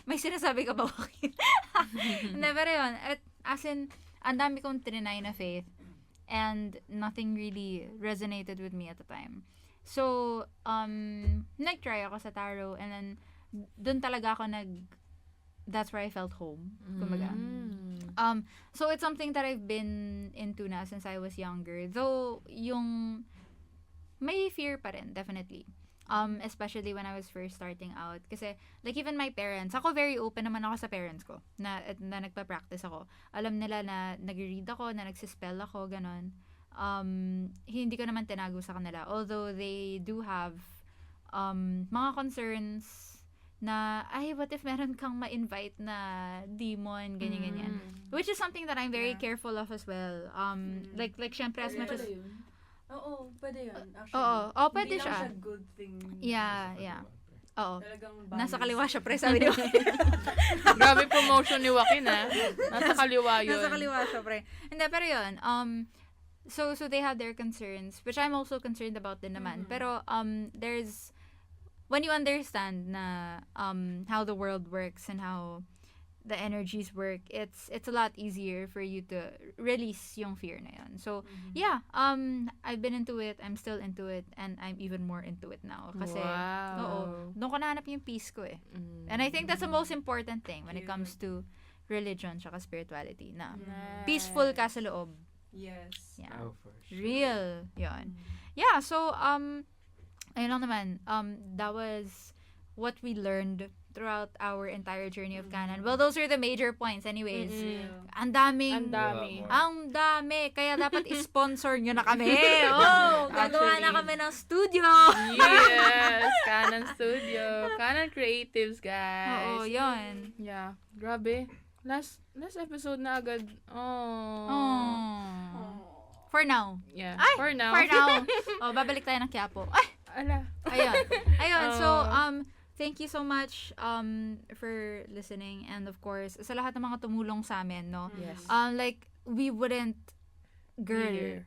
may sinasabi ka ba, Joaquin? Hindi, pero yun. As in, ang dami kong trinay na faith. And nothing really resonated with me at the time. So, nag-try ako sa tarot. And then, dun talaga ako that's where I felt home. Kumbaga. So it's something that I've been into na since I was younger. Though, yung may fear pa rin, definitely. Especially when I was first starting out. Kasi, like, even my parents, ako very open naman ako sa parents ko, na nagpa-practice ako. Alam nila na nag-read ako, na nagsispell ako, ganon. Hindi ko naman tinago sa kanila. Although, they do have mga concerns na, ay, what if meron kang ma-invite na demon, ganyan. Which is something that I'm very careful of as well. Like, syempre, as much as... Oo, pwede yun. Actually. Oo, pwede Hindi siya. lang siya good thing. Yeah. Oo. Talagang Nasa values. kaliwa siya, pre, sabi ni Joaquin. Grabe promotion ni Joaquin, ha? Nasa kaliwa yun. Nasa kaliwa siya, pre. Hindi, pero yun, so they have their concerns, which I'm also concerned about din naman. Pero, there's, when you understand na, how the world works and how the energies work, it's a lot easier for you to release yung fear na yun. So, yeah, I've been into it, I'm still into it, and I'm even more into it now. Kasi, oo, doon ko nahanap yung peace ko eh. And I think that's the most important thing when it comes to religion tsaka spirituality, na peaceful ka sa loob. Yes. Yeah. Oh, for sure. Real. Yun. Yeah, so, ayun lang naman, that was what we learned throughout our entire journey of Canon. Well, those are the major points anyways. Ang daming, Ang dami. ang dami. Kaya dapat i-sponsor nyo na kami. Oh, gagawa na Actually. kami ng studio. Yes! Canon Studio. Canon Creatives, guys. Oo, yun. Yeah. Grabe. Last episode na agad. Oh. Oh. For now. Yeah. Ay, For now. For now. Oh, babalik tayo ng Quiapo. Ay, Ala. ayun. So, Oh. thank you so much for listening, and of course sa lahat ng mga tumulong sa amin, no. Yes. Like we wouldn't, girl, Here.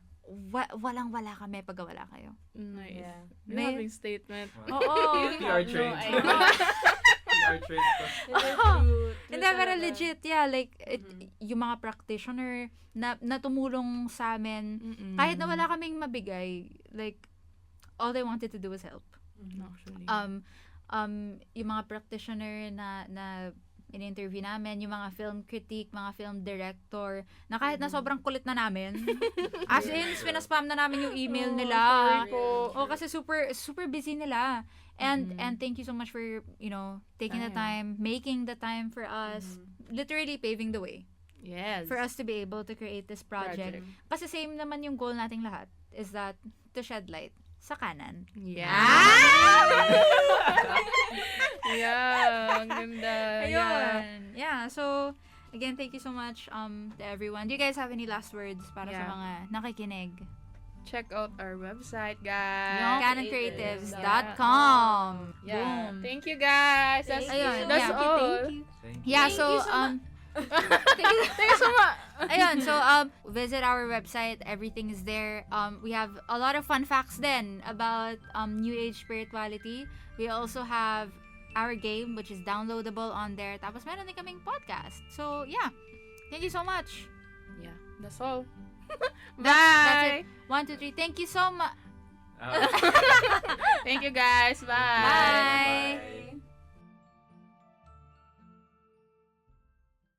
walang-wala kami pag wala kayo. Nice. Yeah. Grabbing statement. Wow. Oo. PR trained. PR trained pa. Hindi, pero legit, yeah, like, yung mga practitioner na tumulong sa amin, Mm-mm. kahit na wala kaming mabigay, like, all they wanted to do was help. Actually. Yung mga practitioner na in-interview namin, yung mga film critic, mga film director, na kahit na sobrang kulit na namin, as in, pinaspam na namin yung email nila. Sorry po. Oh, kasi super busy nila. And thank you so much for, taking the time, making the time for us, literally paving the way Yes. for us to be able to create this project. Kasi same naman yung goal nating lahat, is that to shed light sa Canon. Yeah. Ah! Yeah. Ang ganda. Yeah. Ayun. Yeah, so, again, thank you so much to everyone. Do you guys have any last words para sa Yeah. mga nakikinig? Check out our website, guys. CanonCreatives.com. Yeah. Boom. Thank you, guys. That's, Ayun, that's yeah. all. Thank you. Yeah, Thank so, you so Thank you so much. ayun, so, visit our website. Everything is there. We have a lot of fun facts then about New Age spirituality. We also have our game, which is downloadable on there. Tapos, meron din kaming podcast. So, yeah. Thank you so much. Yeah. That's all. That's Bye. it. 1, 2, 3. Thank you so much. Thank you, guys. Bye. Bye. Bye.